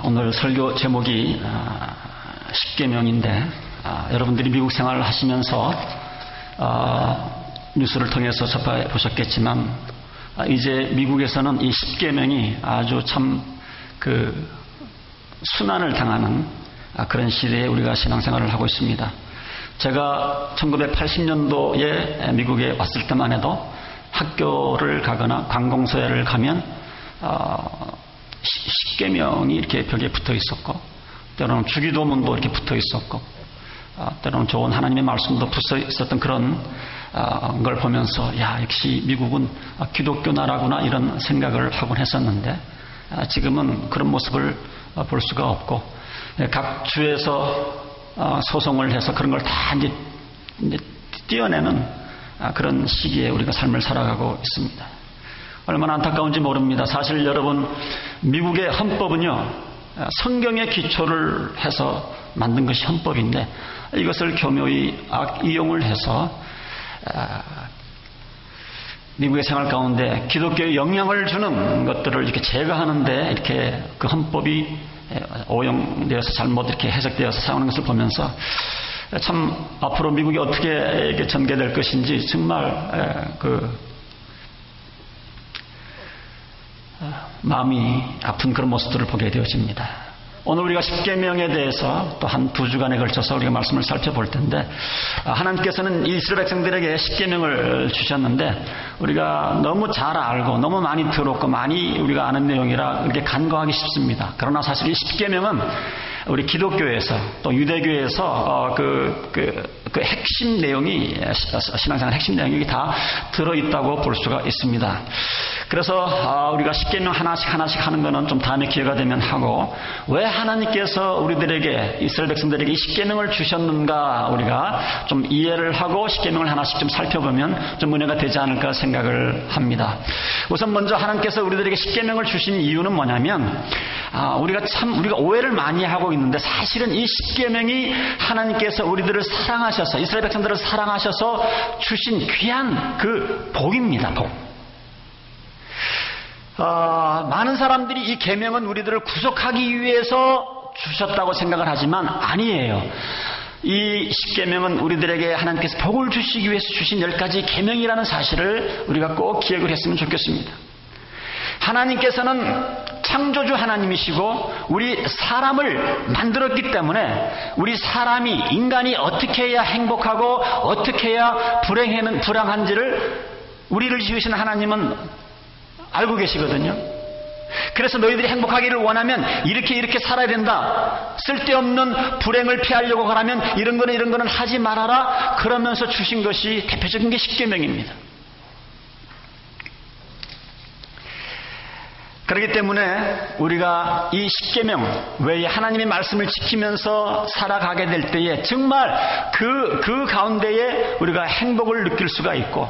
오늘 설교 제목이 십계명인데 여러분들이 미국 생활을 하시면서 뉴스를 통해서 접해 보셨겠지만 이제 미국에서는 이 십계명이 아주 참 순환을 당하는 그런 시대에 우리가 신앙생활을 하고 있습니다. 제가 1980년도에 미국에 왔을 때만 해도 학교를 가거나 관공서회를 가면 십계명이 이렇게 벽에 붙어 있었고, 때로는 주기도문도 이렇게 붙어 있었고, 때로는 좋은 하나님의 말씀도 붙어 있었던 그런 걸 보면서 역시 미국은 기독교 나라구나 이런 생각을 하곤 했었는데, 지금은 그런 모습을 볼 수가 없고, 각 주에서 소송을 해서 그런 걸 다 이제 띄어내는 그런 시기에 우리가 삶을 살아가고 있습니다. 얼마나 안타까운지 모릅니다. 사실 여러분, 미국의 헌법은요, 성경의 기초를 해서 만든 것이 헌법인데, 이것을 교묘히 이용을 해서 미국의 생활 가운데 기독교에 영향을 주는 것들을 이렇게 제거하는데 이렇게 그 헌법이 오용되어서 잘못 이렇게 해석되어서 사용하는 것을 보면서 참 앞으로 미국이 어떻게 전개될 것인지 정말 마음이 아픈 그런 모습들을 보게 되어집니다. 오늘 우리가 십계명에 대해서 또 한 2주간에 걸쳐서 우리가 말씀을 살펴볼 텐데, 하나님께서는 이스라엘 백성들에게 십계명을 주셨는데 우리가 너무 잘 알고 너무 많이 들었고 많이 우리가 아는 내용이라 그렇게 간과하기 쉽습니다. 그러나 사실 이 십계명은 우리 기독교에서 또 유대교에서 그 핵심 내용이, 신앙생활 핵심 내용이 다 들어있다고 볼 수가 있습니다. 그래서 우리가 십계명 하나씩 하는 거는 좀 다음에 기회가 되면 하고, 왜 하나님께서 우리들에게, 이스라엘 백성들에게 이 십계명을 주셨는가 우리가 좀 이해를 하고 십계명을 하나씩 좀 살펴보면 좀 은혜가 되지 않을까 생각을 합니다. 우선 먼저 하나님께서 우리들에게 십계명을 주신 이유는 뭐냐면, 우리가 오해를 많이 하고 있는데, 사실은 이 십계명이 하나님께서 우리들을 사랑하셔서, 이스라엘 백성들을 사랑하셔서 주신 귀한 그 복입니다. 복. 많은 사람들이 이 계명은 우리들을 구속하기 위해서 주셨다고 생각을 하지만 아니에요. 이 십계명은 우리들에게 하나님께서 복을 주시기 위해서 주신 10가지 계명이라는 사실을 우리가 꼭 기억을 했으면 좋겠습니다. 하나님께서는 창조주 하나님이시고 우리 사람을 만들었기 때문에 우리 사람이, 인간이 어떻게 해야 행복하고 어떻게 해야 불행한지를 우리를 지으신 하나님은 알고 계시거든요. 그래서 너희들이 행복하기를 원하면 이렇게 살아야 된다. 쓸데없는 불행을 피하려고 하라면 이런 거는 하지 말아라. 그러면서 주신 것이 대표적인 게 십계명입니다. 그렇기 때문에 우리가 이 십계명 외에 하나님의 말씀을 지키면서 살아가게 될 때에 정말 그 가운데에 우리가 행복을 느낄 수가 있고,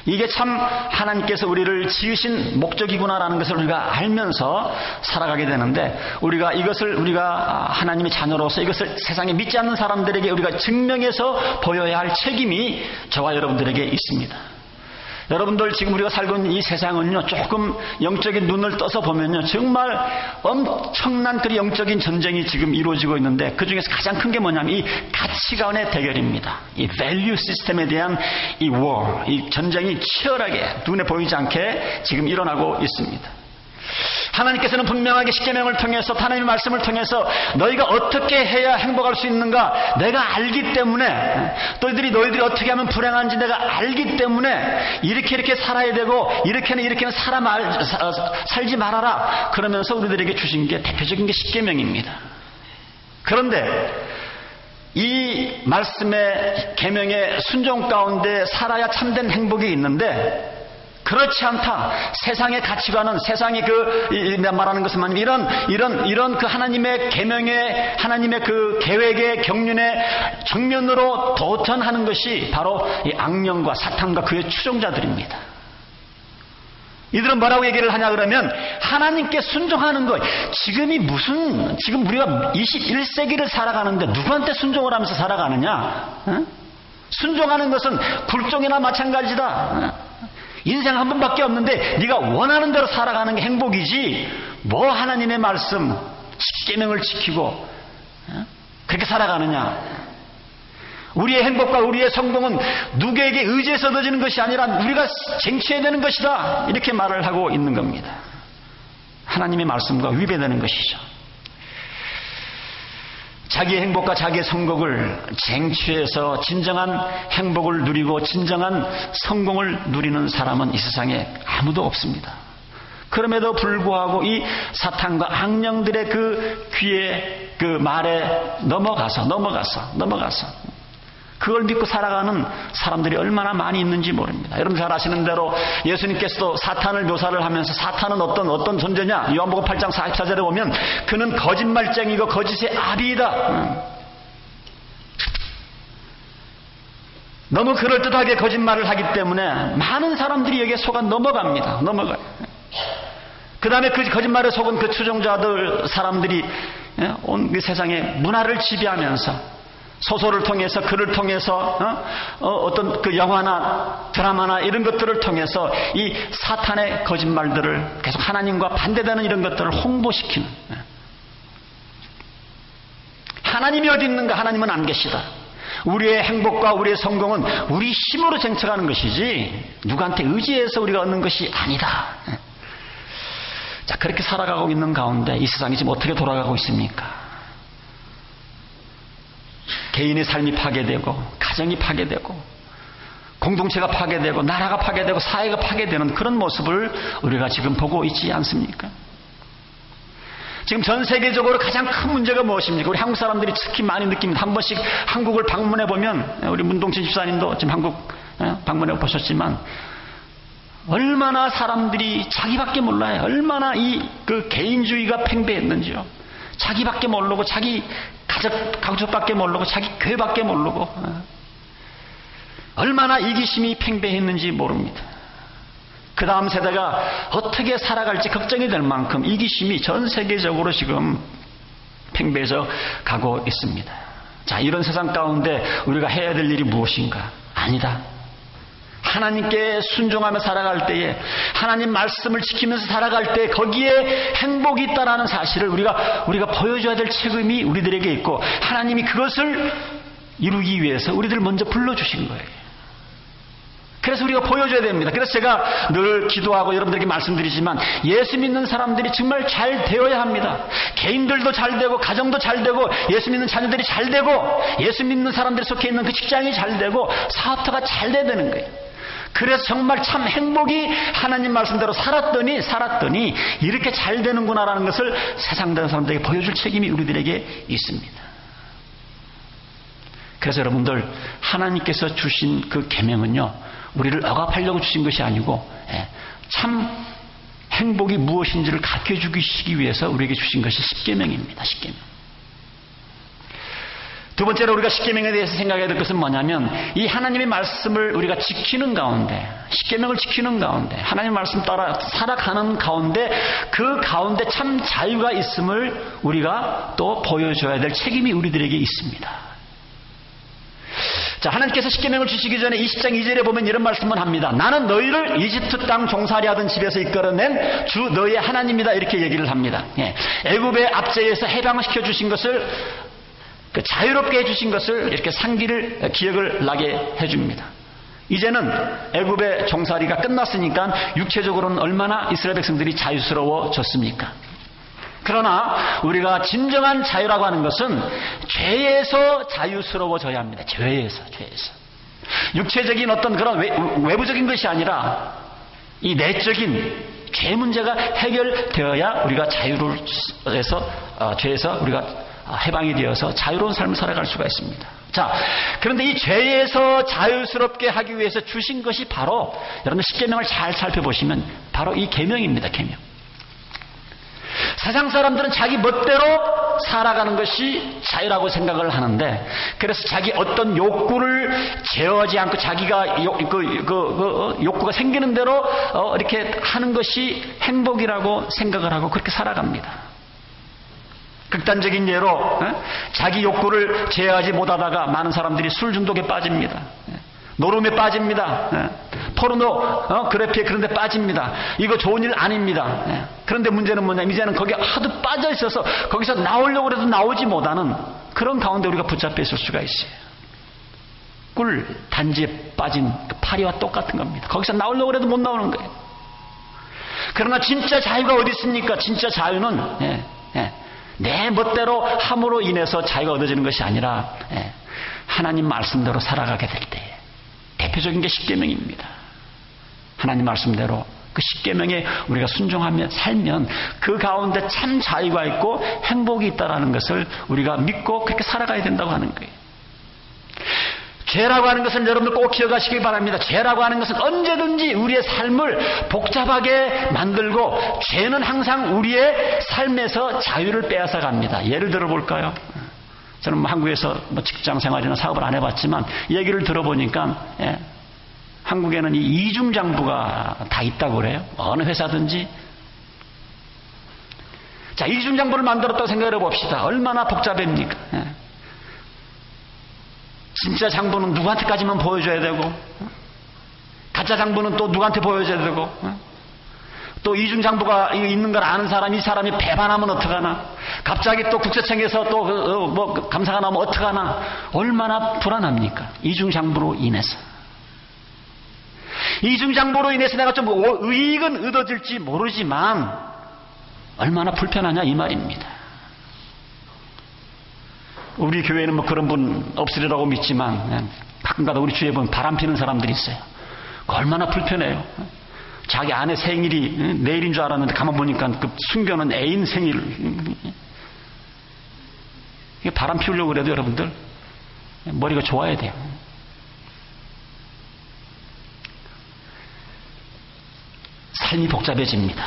이게 참 하나님께서 우리를 지으신 목적이구나라는 것을 우리가 알면서 살아가게 되는데, 우리가 하나님의 자녀로서 이것을 세상에 믿지 않는 사람들에게 우리가 증명해서 보여야 할 책임이 저와 여러분들에게 있습니다. 여러분들, 지금 우리가 살고 있는 이 세상은요, 조금 영적인 눈을 떠서 보면요, 정말 엄청난 그 영적인 전쟁이 지금 이루어지고 있는데, 그 중에서 가장 큰 게 뭐냐면 이 가치관의 대결입니다. 이 밸류 시스템에 대한 이 war, 이 전쟁이 치열하게 눈에 보이지 않게 지금 일어나고 있습니다. 하나님께서는 분명하게 십계명을 통해서, 하나님의 말씀을 통해서 너희가 어떻게 해야 행복할 수 있는가 내가 알기 때문에, 너희들이 어떻게 하면 불행한지 내가 알기 때문에 이렇게 살아야 되고 이렇게는 살지 말아라. 그러면서 우리들에게 주신 게 대표적인 게 십계명입니다. 그런데 이 말씀의 계명의 순종 가운데 살아야 참된 행복이 있는데, 그렇지 않다. 세상의 가치관은, 세상의 내가 말하는 것은 이런 그 하나님의 계명의, 하나님의 그 계획의 경륜의 정면으로 도전하는 것이 바로 이 악령과 사탄과 그의 추종자들입니다. 이들은 뭐라고 얘기를 하냐 그러면, 하나님께 순종하는 것, 지금 우리가 21세기를 살아가는데 누구한테 순종을 하면서 살아가느냐? 순종하는 것은 굴종이나 마찬가지다. 인생 한 번밖에 없는데 네가 원하는 대로 살아가는 게 행복이지, 뭐 하나님의 말씀, 십계명을 지키고 그렇게 살아가느냐? 우리의 행복과 우리의 성공은 누구에게 의지해서 얻어지는 것이 아니라 우리가 쟁취해야 되는 것이다. 이렇게 말을 하고 있는 겁니다. 하나님의 말씀과 위배되는 것이죠. 자기의 행복과 자기의 성공을 쟁취해서 진정한 행복을 누리고 진정한 성공을 누리는 사람은 이 세상에 아무도 없습니다. 그럼에도 불구하고 이 사탄과 악령들의 그 귀에 그 말에 넘어가서 그걸 믿고 살아가는 사람들이 얼마나 많이 있는지 모릅니다. 여러분 잘 아시는 대로 예수님께서도 사탄을 묘사를 하면서 사탄은 어떤 존재냐? 요한복음 8장 44절에 보면 그는 거짓말쟁이고 거짓의 아비이다. 너무 그럴듯하게 거짓말을 하기 때문에 많은 사람들이 여기에 속아 넘어갑니다. 그 다음에 그 거짓말에 속은 그 추종자들 사람들이 온 세상의 문화를 지배하면서 소설을 통해서 글을 통해서 어떤 그 영화나 드라마나 이런 것들을 통해서 이 사탄의 거짓말들을 계속 하나님과 반대되는 이런 것들을 홍보시키는, 하나님이 어디 있는가? 하나님은 안 계시다. 우리의 행복과 우리의 성공은 우리 힘으로 쟁취하는 것이지 누구한테 의지해서 우리가 얻는 것이 아니다. 자, 그렇게 살아가고 있는 가운데 이 세상이 지금 어떻게 돌아가고 있습니까? 개인의 삶이 파괴되고 가정이 파괴되고 공동체가 파괴되고 나라가 파괴되고 사회가 파괴되는 그런 모습을 우리가 지금 보고 있지 않습니까? 지금 전 세계적으로 가장 큰 문제가 무엇입니까? 우리 한국 사람들이 특히 많이 느낍니다. 한 번씩 한국을 방문해 보면, 우리 문동진 집사님도 지금 한국 방문해 보셨지만 얼마나 사람들이 자기밖에 몰라요. 얼마나 그 개인주의가 팽배했는지요. 자기밖에 모르고 자기 가족밖에 모르고 자기 교회밖에 모르고 얼마나 이기심이 팽배했는지 모릅니다. 그 다음 세대가 어떻게 살아갈지 걱정이 될 만큼 이기심이 전 세계적으로 지금 팽배해져 가고 있습니다. 자, 이런 세상 가운데 우리가 해야 될 일이 무엇인가? 아니다. 하나님께 순종하며 살아갈 때에, 하나님 말씀을 지키면서 살아갈 때 거기에 행복이 있다라는 사실을 우리가 보여줘야 될 책임이 우리들에게 있고, 하나님이 그것을 이루기 위해서 우리들 먼저 불러주신 거예요. 그래서 우리가 보여줘야 됩니다. 그래서 제가 늘 기도하고 여러분들에게 말씀드리지만 예수 믿는 사람들이 정말 잘 되어야 합니다. 개인들도 잘 되고 가정도 잘 되고 예수 믿는 자녀들이 잘 되고 예수 믿는 사람들이 속해 있는 그 직장이 잘 되고 사업터가 잘 돼야 되는 거예요. 그래서 정말 참 행복이 하나님 말씀대로 살았더니 이렇게 잘 되는구나라는 것을 세상 다른 사람들에게 보여줄 책임이 우리들에게 있습니다. 그래서 여러분들, 하나님께서 주신 그 계명은요, 우리를 억압하려고 주신 것이 아니고 참 행복이 무엇인지를 가르쳐주기 위해서 우리에게 주신 것이 십계명입니다. 십계명. 두 번째로 우리가 십계명에 대해서 생각해야 될 것은 뭐냐면, 이 하나님의 말씀을 우리가 지키는 가운데, 십계명을 지키는 가운데, 하나님의 말씀 따라 살아가는 가운데, 그 가운데 참 자유가 있음을 우리가 또 보여줘야 될 책임이 우리들에게 있습니다. 자, 하나님께서 십계명을 주시기 전에 20장 2절에 보면 이런 말씀을 합니다. 나는 너희를 이집트 땅 종살이 하던 집에서 이끌어낸 주 너희의 하나님이다, 이렇게 얘기를 합니다. 애굽의 압제에서 해방을 시켜주신 것을, 그 자유롭게 해주신 것을 이렇게 상기를, 기억을 나게 해줍니다. 이제는 애굽의 종살이가 끝났으니까 육체적으로는 얼마나 이스라엘 백성들이 자유스러워졌습니까? 그러나 우리가 진정한 자유라고 하는 것은 죄에서 자유스러워져야 합니다. 죄에서. 육체적인 어떤 그런 외부적인 것이 아니라 이 내적인 죄 문제가 해결되어야 우리가 죄에서 우리가 해방이 되어서 자유로운 삶을 살아갈 수가 있습니다. 자, 그런데 이 죄에서 자유스럽게 하기 위해서 주신 것이 바로, 여러분 십계명을 잘 살펴보시면 바로 이 계명입니다. 계명. 세상 사람들은 자기 멋대로 살아가는 것이 자유라고 생각을 하는데, 그래서 자기 어떤 욕구를 제어하지 않고 자기가 욕구가 생기는 대로 이렇게 하는 것이 행복이라고 생각을 하고 그렇게 살아갑니다. 극단적인 예로 자기 욕구를 제어하지 못하다가 많은 사람들이 술 중독에 빠집니다. 노름에 빠집니다. 포르노 그래피에 그런 데 빠집니다. 이거 좋은 일 아닙니다. 그런데 문제는 뭐냐면 이제는 거기에 하도 빠져 있어서 거기서 나오려고 해도 나오지 못하는 그런 가운데 우리가 붙잡혀 있을 수가 있어요. 꿀 단지에 빠진 그 파리와 똑같은 겁니다. 거기서 나오려고 해도 못 나오는 거예요. 그러나 진짜 자유가 어디 있습니까? 진짜 자유는 내 멋대로 함으로 인해서 자유가 얻어지는 것이 아니라 하나님 말씀대로 살아가게 될 때, 대표적인 게 십계명입니다. 하나님 말씀대로 그 십계명에 우리가 순종하며 살면 그 가운데 참 자유가 있고 행복이 있다라는 것을 우리가 믿고 그렇게 살아가야 된다고 하는 거예요. 죄라고 하는 것은 여러분들 꼭 기억하시기 바랍니다. 죄라고 하는 것은 언제든지 우리의 삶을 복잡하게 만들고, 죄는 항상 우리의 삶에서 자유를 빼앗아 갑니다. 예를 들어 볼까요? 저는 한국에서 직장 생활이나 사업을 안 해봤지만 얘기를 들어보니까 한국에는 이 이중장부가 다 있다고 그래요. 어느 회사든지. 자, 이중장부를 만들었다고 생각해 봅시다. 얼마나 복잡합니까? 진짜 장부는 누구한테까지만 보여줘야 되고, 가짜 장부는 또 누구한테 보여줘야 되고, 또 이중장부가 있는 걸 아는 사람이, 이 사람이 배반하면 어떡하나, 갑자기 또 국세청에서 또 감사가 나오면 어떡하나, 얼마나 불안합니까? 이중장부로 인해서. 이중장부로 인해서 내가 좀 이익은 얻어질지 모르지만 얼마나 불편하냐 이 말입니다. 우리 교회는 뭐 그런 분 없으리라고 믿지만 가끔가다 우리 주위에 보면 바람 피는 사람들이 있어요. 얼마나 불편해요. 자기 아내 생일이 내일인 줄 알았는데 가만 보니까 그 숨겨놓은 애인 생일. 이게 바람 피우려고 그래도 여러분들 머리가 좋아야 돼요. 삶이 복잡해집니다.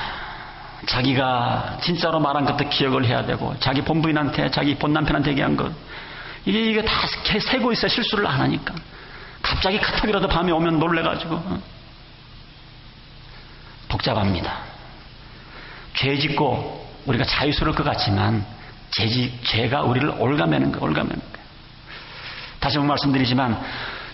자기가 진짜로 말한 것도 기억을 해야 되고, 자기 본부인한테, 자기 본남편한테 얘기한 것, 이게 다 세고 있어. 실수를 안 하니까. 갑자기 카톡이라도 밤에 오면 놀래가지고. 복잡합니다. 죄 짓고 우리가 자유스러울 것 같지만 죄가 우리를 올가매는 거예요. 다시 한번 말씀드리지만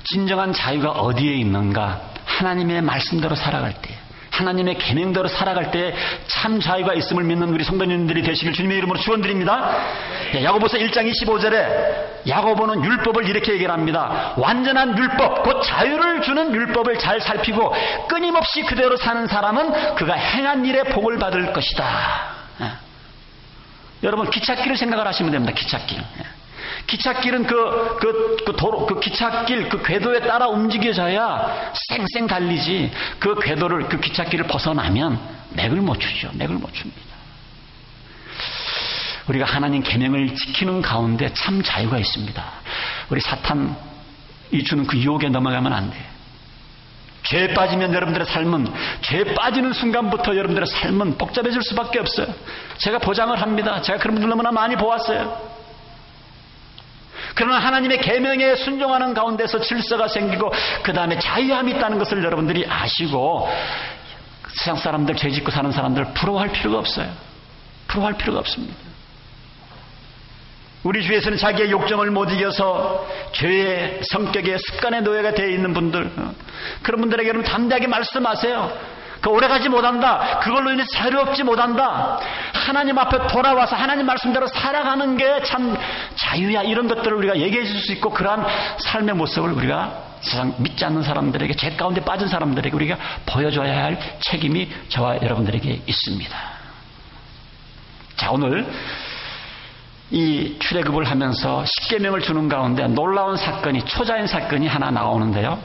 진정한 자유가 어디에 있는가? 하나님의 말씀대로 살아갈 때, 하나님의 계명대로 살아갈 때 참 자유가 있음을 믿는 우리 성도님들이 되시길 주님의 이름으로 축원드립니다. 야고보서 1장 25절에 야고보는 율법을 이렇게 얘기를 합니다. 완전한 율법, 곧 자유를 주는 율법을 잘 살피고 끊임없이 그대로 사는 사람은 그가 행한 일에 복을 받을 것이다. 여러분, 기찻길을 생각을 하시면 됩니다. 기찻길. 기찻길은 그 기찻길, 그 궤도에 따라 움직여져야 쌩쌩 달리지, 그 궤도를, 그 기찻길을 벗어나면 맥을 못 추죠. 맥을 못 춥니다. 우리가 하나님 계명을 지키는 가운데 참 자유가 있습니다. 우리 사탄이 주는 그 유혹에 넘어가면 안 돼요. 죄에 빠지면 여러분들의 삶은, 죄에 빠지는 순간부터 여러분들의 삶은 복잡해질 수밖에 없어요. 제가 보장을 합니다. 제가 그런 분들 너무나 많이 보았어요. 그러나 하나님의 계명에 순종하는 가운데서 질서가 생기고 그 다음에 자유함이 있다는 것을 여러분들이 아시고, 세상 사람들, 죄 짓고 사는 사람들 부러워할 필요가 없어요. 부러워할 필요가 없습니다. 우리 주위에서는 자기의 욕정을 못 이겨서 죄의 성격의 습관의 노예가 되어 있는 분들, 그런 분들에게는 담대하게 말씀하세요. 오래가지 못한다. 그걸로 인해서 자유롭지 못한다. 하나님 앞에 돌아와서 하나님 말씀대로 살아가는 게 참 자유야. 이런 것들을 우리가 얘기해 줄 수 있고, 그러한 삶의 모습을 우리가 세상 믿지 않는 사람들에게, 죄 가운데 빠진 사람들에게 우리가 보여줘야 할 책임이 저와 여러분들에게 있습니다. 자, 오늘 이 출애굽을 하면서 십계명을 주는 가운데 놀라운 사건이, 초자연 사건이 하나 나오는데요.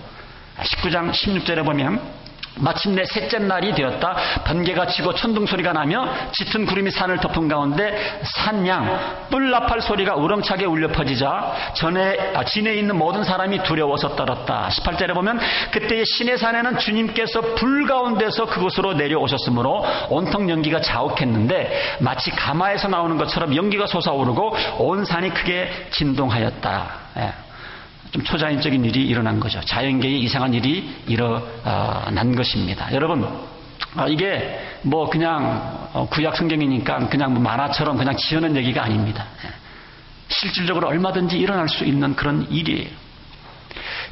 19장 16절에 보면 마침내 셋째 날이 되었다. 번개가 치고 천둥 소리가 나며 짙은 구름이 산을 덮은 가운데 산양 뿔나팔 소리가 우렁차게 울려 퍼지자 진에 있는 모든 사람이 두려워서 떨었다. 18절에 보면 그때의 시내산에는 주님께서 불 가운데서 그곳으로 내려오셨으므로 온통 연기가 자욱했는데 마치 가마에서 나오는 것처럼 연기가 솟아오르고 온 산이 크게 진동하였다. 좀 초자연적인 일이 일어난 거죠. 자연계에 이상한 일이 일어난 것입니다. 여러분, 이게 뭐 그냥 구약 성경이니까 그냥 뭐 만화처럼 그냥 지어낸 얘기가 아닙니다. 실질적으로 얼마든지 일어날 수 있는 그런 일이에요.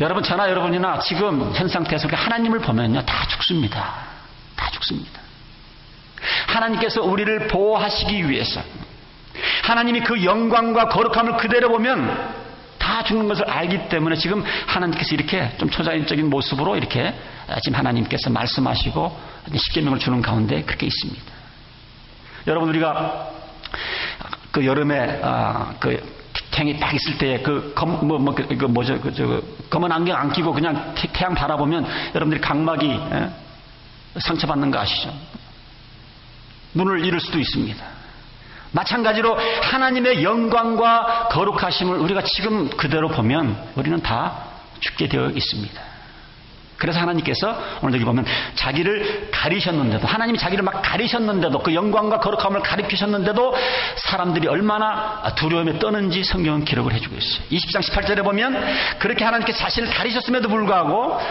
여러분, 저나 여러분이나 지금 현 상태에서 하나님을 보면요, 다 죽습니다. 다 죽습니다. 하나님께서 우리를 보호하시기 위해서, 하나님이 그 영광과 거룩함을 그대로 보면 다 죽는 것을 알기 때문에 지금 하나님께서 이렇게 좀 초자연적인 모습으로 이렇게 지금 하나님께서 말씀하시고 십계명을 주는 가운데 그렇게 있습니다. 여러분, 우리가 그 여름에 그 태양이 딱 있을 때에 검은 안경 안 끼고 그냥 태양 바라보면 여러분들이 각막이 상처받는 거 아시죠? 눈을 잃을 수도 있습니다. 마찬가지로 하나님의 영광과 거룩하심을 우리가 지금 그대로 보면 우리는 다 죽게 되어 있습니다. 그래서 하나님께서 오늘 여기 보면 자기를 가리셨는데도, 하나님이 자기를 막 가리셨는데도, 그 영광과 거룩함을 가리키셨는데도 사람들이 얼마나 두려움에 떠는지 성경은 기록을 해주고 있어요. 20장 18절에 보면 그렇게 하나님께서 자신을 가리셨음에도 불구하고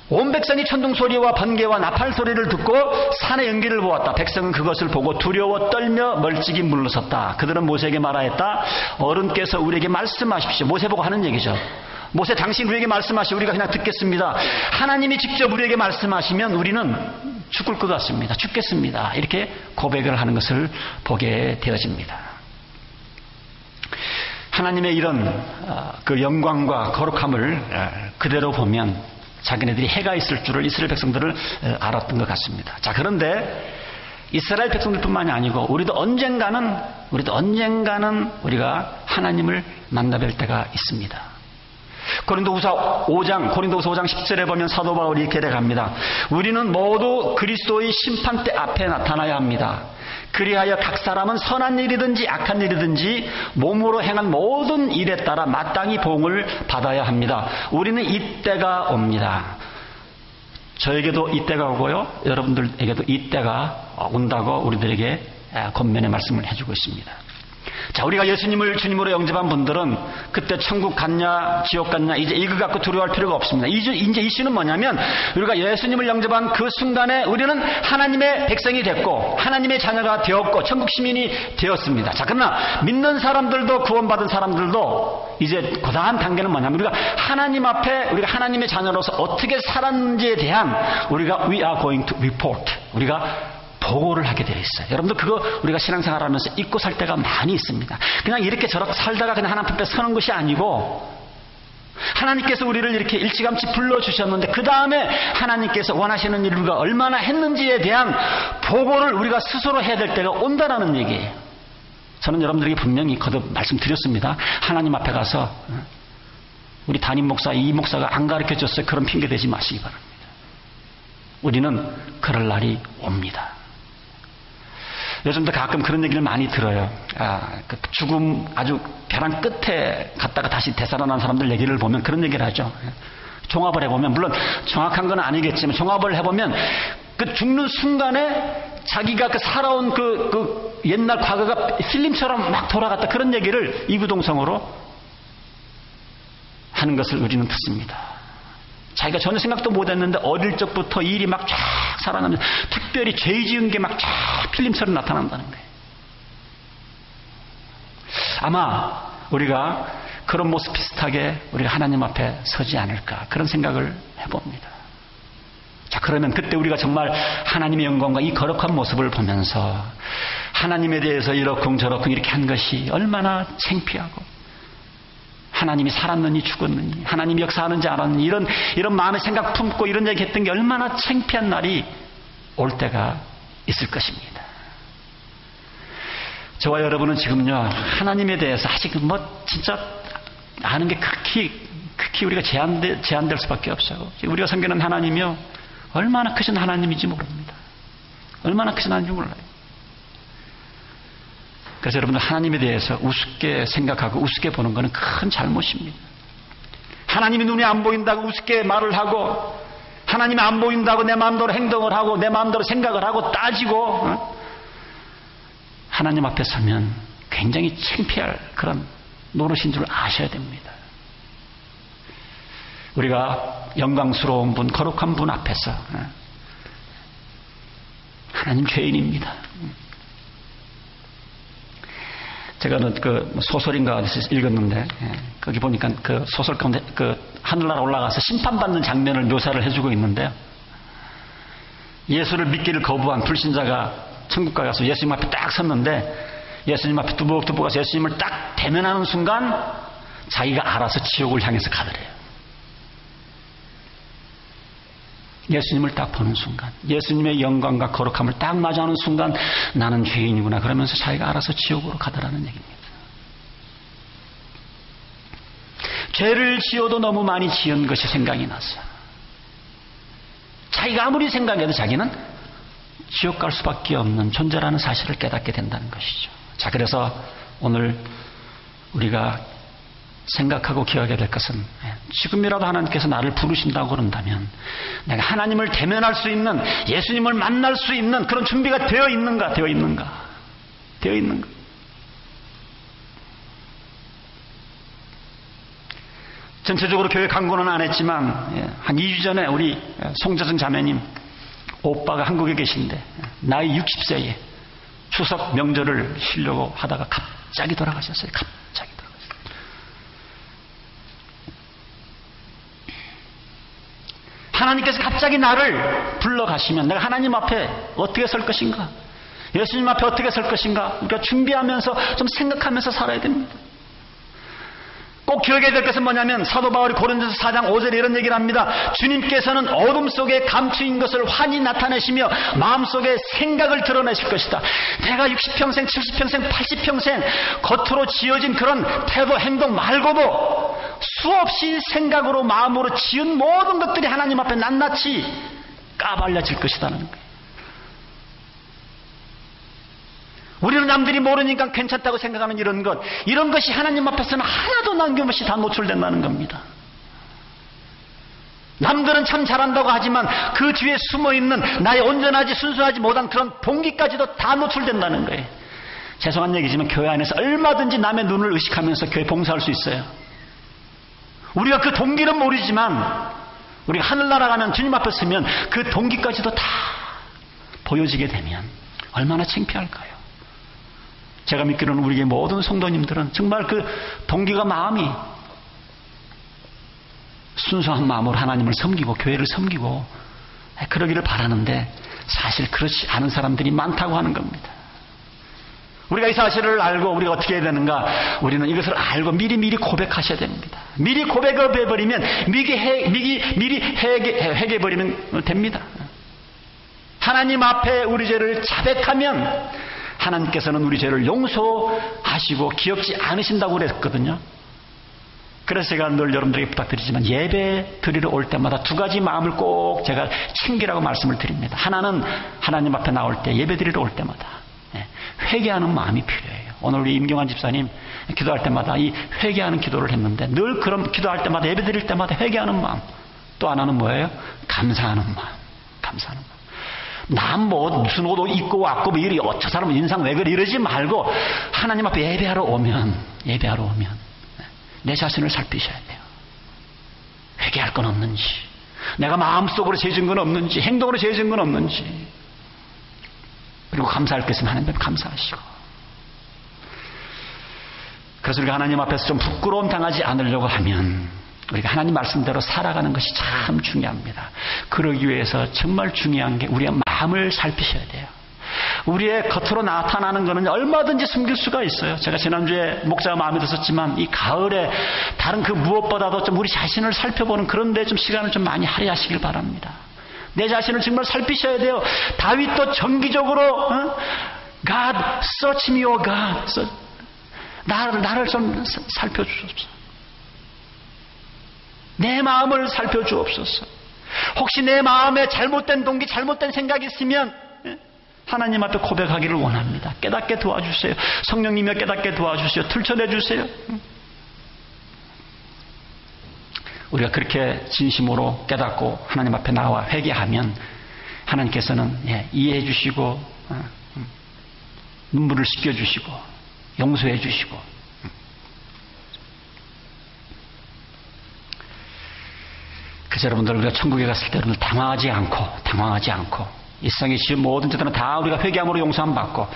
온 백성이 천둥 소리와 번개와 나팔 소리를 듣고 산의 연기를 보았다. 백성은 그것을 보고 두려워 떨며 멀찍이 물러섰다. 그들은 모세에게 말하였다. 어른께서 우리에게 말씀하십시오. 모세 보고 하는 얘기죠. 모세, 당신 우리에게 말씀하시오. 우리가 그냥 듣겠습니다. 하나님이 직접 우리에게 말씀하시면 우리는 죽을 것 같습니다. 죽겠습니다. 이렇게 고백을 하는 것을 보게 되어집니다. 하나님의 이런 그 영광과 거룩함을 그대로 보면 자기네들이 해가 있을 줄을 이스라엘 백성들을 알았던 것 같습니다. 자, 그런데 이스라엘 백성들뿐만이 아니고 우리도 언젠가는 우리가 하나님을 만나뵐 때가 있습니다. 고린도후서 5장 10절에 보면 사도 바울이 이렇게 대갑니다. 우리는 모두 그리스도의 심판대 앞에 나타나야 합니다. 그리하여 각 사람은 선한 일이든지 악한 일이든지 몸으로 행한 모든 일에 따라 마땅히 보응을 받아야 합니다. 우리는 이때가 옵니다. 저에게도 이때가 오고요, 여러분들에게도 이때가 온다고 우리들에게 권면의 말씀을 해주고 있습니다. 자, 우리가 예수님을 주님으로 영접한 분들은 그때 천국 갔냐 지옥 갔냐 이제 이거 갖고 두려워할 필요가 없습니다. 이제 이슈는 뭐냐면 우리가 예수님을 영접한 그 순간에 우리는 하나님의 백성이 됐고 하나님의 자녀가 되었고 천국 시민이 되었습니다. 자, 그러나 믿는 사람들도 구원받은 사람들도 이제 그 다음 단계는 뭐냐면 우리가 하나님 앞에 우리가 하나님의 자녀로서 어떻게 살았는지에 대한 우리가 we are going to report, 우리가 보고를 하게 되어 있어요. 여러분들 그거 우리가 신앙생활 하면서 잊고 살 때가 많이 있습니다. 그냥 이렇게 저렇게 살다가 그냥 하나님 앞에 서는 것이 아니고 하나님께서 우리를 이렇게 일찌감치 불러주셨는데 그 다음에 하나님께서 원하시는 일을 우리가 얼마나 했는지에 대한 보고를 우리가 스스로 해야 될 때가 온다라는 얘기예요. 저는 여러분들에게 분명히 거듭 말씀드렸습니다. 하나님 앞에 가서 우리 담임 목사, 이 목사가 안 가르쳐줬어요. 그런 핑계 대지 마시기 바랍니다. 우리는 그럴 날이 옵니다. 요즘도 가끔 그런 얘기를 많이 들어요. 그 죽음 아주 벼랑 끝에 갔다가 다시 되살아난 사람들 얘기를 보면 그런 얘기를 하죠. 종합을 해보면, 물론 정확한 건 아니겠지만 종합을 해보면 그 죽는 순간에 자기가 그 살아온 그 옛날 과거가 필름처럼 막 돌아갔다, 그런 얘기를 이구동성으로 하는 것을 우리는 듣습니다. 자기가 전혀 생각도 못했는데 어릴 적부터 일이 막 쫙 살아나면서 특별히 죄 지은 게 막 쫙 필름처럼 나타난다는 거예요. 아마 우리가 그런 모습 비슷하게 우리가 하나님 앞에 서지 않을까, 그런 생각을 해봅니다. 자, 그러면 그때 우리가 정말 하나님의 영광과 이 거룩한 모습을 보면서 하나님에 대해서 이러쿵저러쿵 이렇게 한 것이 얼마나 창피하고, 하나님이 살았느니 죽었느니, 하나님이 역사하는지 알았느니, 이런 마음의 생각 품고 이런 얘기 했던 게 얼마나 창피한 날이 올 때가 있을 것입니다. 저와 여러분은 지금요, 하나님에 대해서 아직 진짜 아는 게 극히 우리가 제한될 수밖에 없어요. 우리가 섬기는 하나님이요, 얼마나 크신 하나님인지 모릅니다. 얼마나 크신 하나님인지 몰라요. 그래서 여러분들 하나님에 대해서 우습게 생각하고 우습게 보는 것은 큰 잘못입니다. 하나님이 눈에 안 보인다고 우습게 말을 하고, 하나님이 안 보인다고 내 마음대로 행동을 하고 내 마음대로 생각을 하고 따지고, 하나님 앞에 서면 굉장히 창피할 그런 노릇인 줄 아셔야 됩니다. 우리가 영광스러운 분, 거룩한 분 앞에서 하나님 죄인입니다. 제가 그 소설인가 어디서 읽었는데, 거기 보니까 그 소설 가운데 그 하늘나라 올라가서 심판받는 장면을 묘사를 해주고 있는데요. 예수를 믿기를 거부한 불신자가 천국가 가서 예수님 앞에 딱 섰는데 예수님 앞에 두벅두벅 가서 예수님을 딱 대면하는 순간 자기가 알아서 지옥을 향해서 가더래요. 예수님을 딱 보는 순간, 예수님의 영광과 거룩함을 딱 마주하는 순간 나는 죄인이구나 그러면서 자기가 알아서 지옥으로 가더라는 얘기입니다. 죄를 지어도 너무 많이 지은 것이 생각이 났어요. 자기가 아무리 생각해도 자기는 지옥 갈 수밖에 없는 존재라는 사실을 깨닫게 된다는 것이죠. 자, 그래서 오늘 우리가 생각하고 기억해야 될 것은 지금이라도 하나님께서 나를 부르신다고 그런다면 내가 하나님을 대면할 수 있는, 예수님을 만날 수 있는 그런 준비가 되어 있는가. 전체적으로 교회 광고는 안 했지만 한 2주 전에 우리 송재승 자매님 오빠가 한국에 계신데 나이 60세에 추석 명절을 쉬려고 하다가 갑자기 돌아가셨어요. 하나님께서 갑자기 나를 불러가시면 내가 하나님 앞에 어떻게 설 것인가, 예수님 앞에 어떻게 설 것인가 우리가 준비하면서 좀 생각하면서 살아야 됩니다. 꼭 기억해야 될 것은 뭐냐면 사도 바울이 고린도서 4장 5절에 이런 얘기를 합니다. 주님께서는 어둠 속에 감추인 것을 환히 나타내시며 마음속에 생각을 드러내실 것이다. 내가 60평생, 70평생, 80평생 겉으로 지어진 그런 태도, 행동 말고도 수없이 생각으로 마음으로 지은 모든 것들이 하나님 앞에 낱낱이 까발려질 것이라는 거예요. 우리는 남들이 모르니까 괜찮다고 생각하는 이런 것이 하나님 앞에서는 하나도 남김없이 다 노출된다는 겁니다. 남들은 참 잘한다고 하지만 그 뒤에 숨어있는 나의 온전하지 순수하지 못한 그런 동기까지도 다 노출된다는 거예요. 죄송한 얘기지만 교회 안에서 얼마든지 남의 눈을 의식하면서 교회 봉사할 수 있어요. 우리가 그 동기는 모르지만 우리가 하늘나라 가면 주님 앞에 서면 그 동기까지도 다 보여지게 되면 얼마나 창피할까요? 제가 믿기로는 우리의 모든 성도님들은 정말 그 동기가 마음이 순수한 마음으로 하나님을 섬기고 교회를 섬기고 그러기를 바라는데 사실 그렇지 않은 사람들이 많다고 하는 겁니다. 우리가 이 사실을 알고 우리가 어떻게 해야 되는가? 우리는 이것을 알고 미리 고백하셔야 됩니다. 미리 고백을 해버리면 미리 회개해버리면 됩니다. 하나님 앞에 우리 죄를 자백하면 하나님께서는 우리 죄를 용서하시고 기억지 않으신다고 그랬거든요. 그래서 제가 늘 여러분들에게 부탁드리지만 예배 드리러 올 때마다 두 가지 마음을 꼭 제가 챙기라고 말씀을 드립니다. 하나는 하나님 앞에 나올 때 예배 드리러 올 때마다 회개하는 마음이 필요해요. 오늘 우리 임경환 집사님 기도할 때마다 이 회개하는 기도를 했는데 늘 그런 기도할 때마다 예배 드릴 때마다 회개하는 마음, 또 하나는 뭐예요? 감사하는 마음. 난 무슨 옷 입고 왔고 이리 저 사람은 인상 왜 그래 이러지 말고 하나님 앞에 예배하러 오면 내 자신을 살피셔야 돼요. 회개할 건 없는지, 내가 마음속으로 죄진 건 없는지, 행동으로 죄진 건 없는지, 그리고 감사할 것 있으면 하나님 앞에 감사하시고. 그래서 우리가 하나님 앞에서 좀 부끄러움 당하지 않으려고 하면 우리가 하나님 말씀대로 살아가는 것이 참 중요합니다. 그러기 위해서 정말 중요한 게 우리의 마음을 살피셔야 돼요. 우리의 겉으로 나타나는 것은 얼마든지 숨길 수가 있어요. 제가 지난주에 목자가 마음에 들었지만 이 가을에 다른 그 무엇보다도 좀 우리 자신을 살펴보는 그런 데 좀 시간을 좀 많이 할애하시길 바랍니다. 내 자신을 정말 살피셔야 돼요. 다윗도 정기적으로 God, search me, O God. 나를 좀 살펴주옵소서. 내 마음을 살펴주옵소서. 혹시 내 마음에 잘못된 동기, 잘못된 생각이 있으면 하나님 앞에 고백하기를 원합니다. 깨닫게 도와주세요. 성령님이 깨닫게 도와주세요. 들춰내주세요. 우리가 그렇게 진심으로 깨닫고 하나님 앞에 나와 회개하면 하나님께서는 이해해 주시고 눈물을 씻겨주시고 용서해 주시고. 그래서 여러분들 우리가 천국에 갔을 때 여러분들 당황하지 않고 이 세상에 지은 모든 죄들은 다 우리가 회개함으로 용서함 받고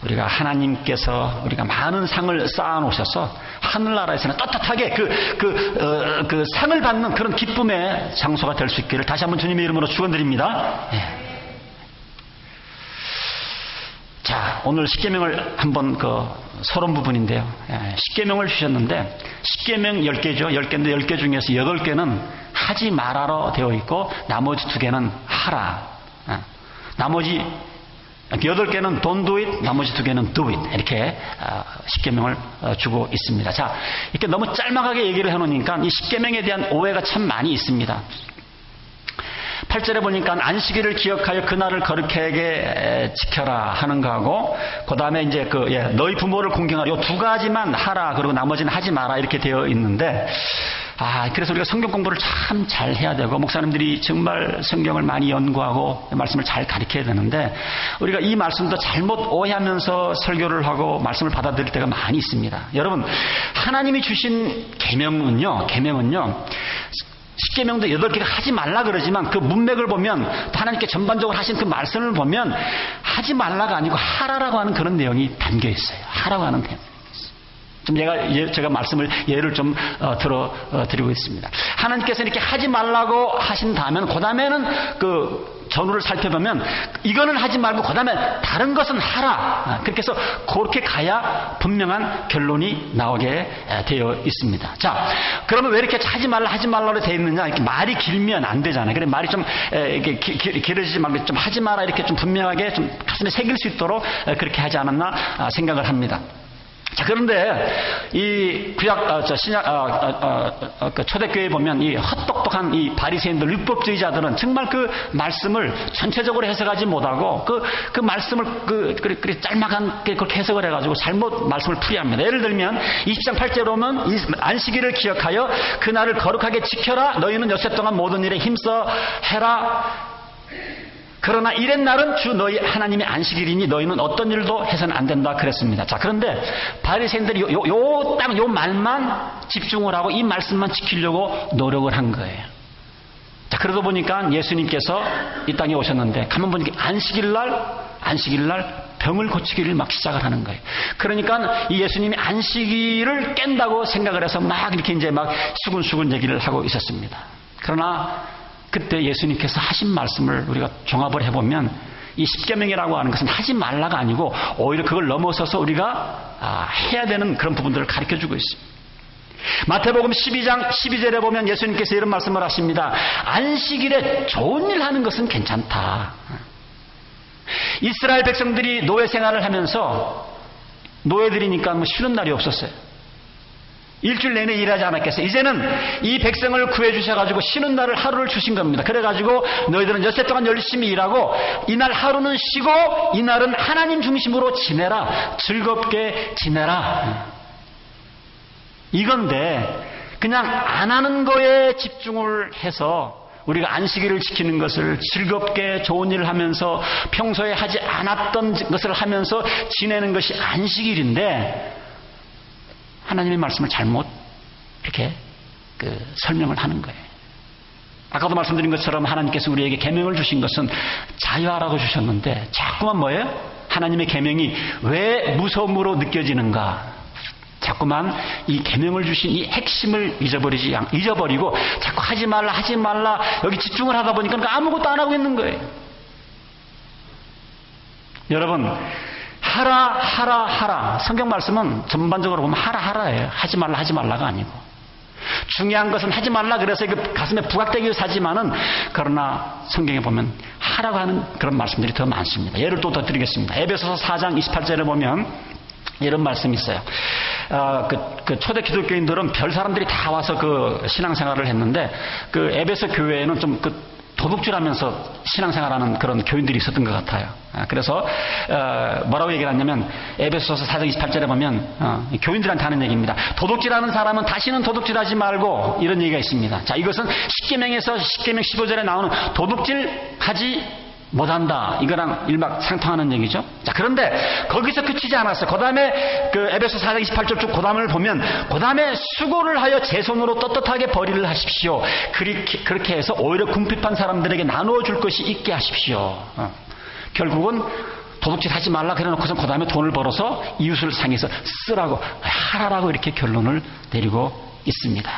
우리가 하나님께서 우리가 많은 상을 쌓아놓으셔서 하늘나라에서는 떳떳하게 그 상을 받는 그런 기쁨의 장소가 될 수 있기를 다시 한번 주님의 이름으로 축원드립니다. 자, 오늘 십계명을 한번 서론 부분인데요. 십계명을 주셨는데 십계명 10개죠. 10개인데 10개 중에서 8개는 하지 말아로 되어 있고 나머지 2개는 하라. 나머지 8개는 don't do it, 나머지 2개는 do it. 이렇게 십계명을 주고 있습니다. 자, 이렇게 너무 짤막하게 얘기를 해놓으니까 이 십계명에 대한 오해가 참 많이 있습니다. 8절에 보니까 안식일을 기억하여 그날을 거룩하게 지켜라 하는 거하고, 그 다음에 이제 너희 부모를 공경하라, 요 2가지만 하라, 그리고 나머지는 하지 마라, 이렇게 되어 있는데, 그래서 우리가 성경 공부를 참 잘 해야 되고, 목사님들이 정말 성경을 많이 연구하고 말씀을 잘 가르쳐야 되는데, 우리가 이 말씀도 잘못 오해하면서 설교를 하고 말씀을 받아들일 때가 많이 있습니다. 여러분, 하나님이 주신 계명은요, 십계명도 8개가 하지 말라 그러지만 그 문맥을 보면, 하나님께 전반적으로 하신 그 말씀을 보면 하지 말라가 아니고 하라라고 하는 그런 내용이 담겨 있어요. 하라고 하는 내용이 있어요. 좀 제가 말씀을 예를 좀 드리고 있습니다. 하나님께서 이렇게 하지 말라고 하신 다음에는, 그 다음에는 전후를 살펴보면 이거는 하지 말고 그 다음에 다른 것은 하라. 그렇게 해서 그렇게 가야 분명한 결론이 나오게 되어 있습니다. 자, 그러면 왜 이렇게 하지 말라로 되어 있느냐? 이렇게 말이 길면 안 되잖아요. 그래, 말이 좀 이렇게 길어지지 말고 좀 하지 마라, 이렇게 좀 분명하게 좀 가슴에 새길 수 있도록 그렇게 하지 않았나 생각을 합니다. 자, 그런데 이 초대교회에 보면 이 헛똑똑한 이 바리새인들, 율법주의자들은 정말 그 말씀을 전체적으로 해석하지 못하고 그 말씀을 그렇게 짤막하게 그렇게 해석을 해가지고 잘못 말씀을 풀이합니다. 예를 들면 20장 8절에 보면 이 안식일을 기억하여 그날을 거룩하게 지켜라. 너희는 여세 동안 모든 일에 힘써 해라. 그러나 이렛 날은 주 너희 하나님의 안식일이니 너희는 어떤 일도 해서는 안 된다 그랬습니다. 자, 그런데 바리새인들이 요 말만 집중을 하고 이 말씀만 지키려고 노력을 한 거예요. 자, 그러다 보니까 예수님께서 이 땅에 오셨는데 가만 보니까 안식일 날 병을 고치기를 막 시작을 하는 거예요. 그러니까 이 예수님이 안식일을 깬다고 생각을 해서 막 이렇게 이제 막 수근수근 얘기를 하고 있었습니다. 그러나 그때 예수님께서 하신 말씀을 우리가 종합을 해보면 이 십계명이라고 하는 것은 하지 말라가 아니고 오히려 그걸 넘어서서 우리가 해야 되는 그런 부분들을 가르쳐주고 있습니다. 마태복음 12장 12절에 보면 예수님께서 이런 말씀을 하십니다. 안식일에 좋은 일 하는 것은 괜찮다. 이스라엘 백성들이 노예 생활을 하면서 노예들이니까 쉬는 날이 없었어요. 일주일 내내 일하지 않았겠어요. 이제는 이 백성을 구해주셔가지고 쉬는 날을 하루를 주신 겁니다. 그래가지고 너희들은 엿새 동안 열심히 일하고 이날 하루는 쉬고 이날은 하나님 중심으로 지내라. 즐겁게 지내라. 이건데 그냥 안 하는 거에 집중을 해서 우리가 안식일을 지키는 것을 즐겁게 좋은 일을 하면서 평소에 하지 않았던 것을 하면서 지내는 것이 안식일인데 하나님의 말씀을 잘못 이렇게 설명을 하는 거예요. 아까도 말씀드린 것처럼 하나님께서 우리에게 계명을 주신 것은 자유하라고 주셨는데 자꾸만 뭐예요? 하나님의 계명이 왜 무서움으로 느껴지는가? 자꾸만 이 계명을 주신 이 핵심을 잊어버리고 자꾸 하지 말라 여기 집중을 하다 보니까 아무것도 안 하고 있는 거예요. 여러분, 하라. 성경 말씀은 전반적으로 보면 하라예요. 하지 말라가 아니고. 중요한 것은 하지 말라 그래서 가슴에 부각되기를 사지만은, 그러나 성경에 보면 하라고 하는 그런 말씀들이 더 많습니다. 예를 또 더 드리겠습니다. 에베소서 4장 28절에 보면 이런 말씀이 있어요. 초대 기독교인들은 별 사람들이 다 와서 신앙생활을 했는데 에베소 교회에는 좀 도둑질하면서 신앙생활하는 그런 교인들이 있었던 것 같아요. 그래서 뭐라고 얘기를 하냐면 에베소서 4장 28절에 보면 교인들한테 하는 얘기입니다. 도둑질하는 사람은 다시는 도둑질하지 말고, 이런 얘기가 있습니다. 자, 이것은 십계명에서 십계명 15절에 나오는 도둑질하지 못한다, 이거랑 일맥상통하는 얘기죠. 자, 그런데 거기서 그치지 않았어요. 그 다음에 에베소 4장 28절 쭉 그 다음을 보면 그 다음에 수고를 하여 제 손으로 떳떳하게 벌이를 하십시오. 그렇게 해서 오히려 궁핍한 사람들에게 나누어 줄 것이 있게 하십시오. 결국은 도둑질 하지 말라 그래놓고서 그 다음에 돈을 벌어서 이웃을 상해서 쓰라고 하라라고 이렇게 결론을 내리고 있습니다.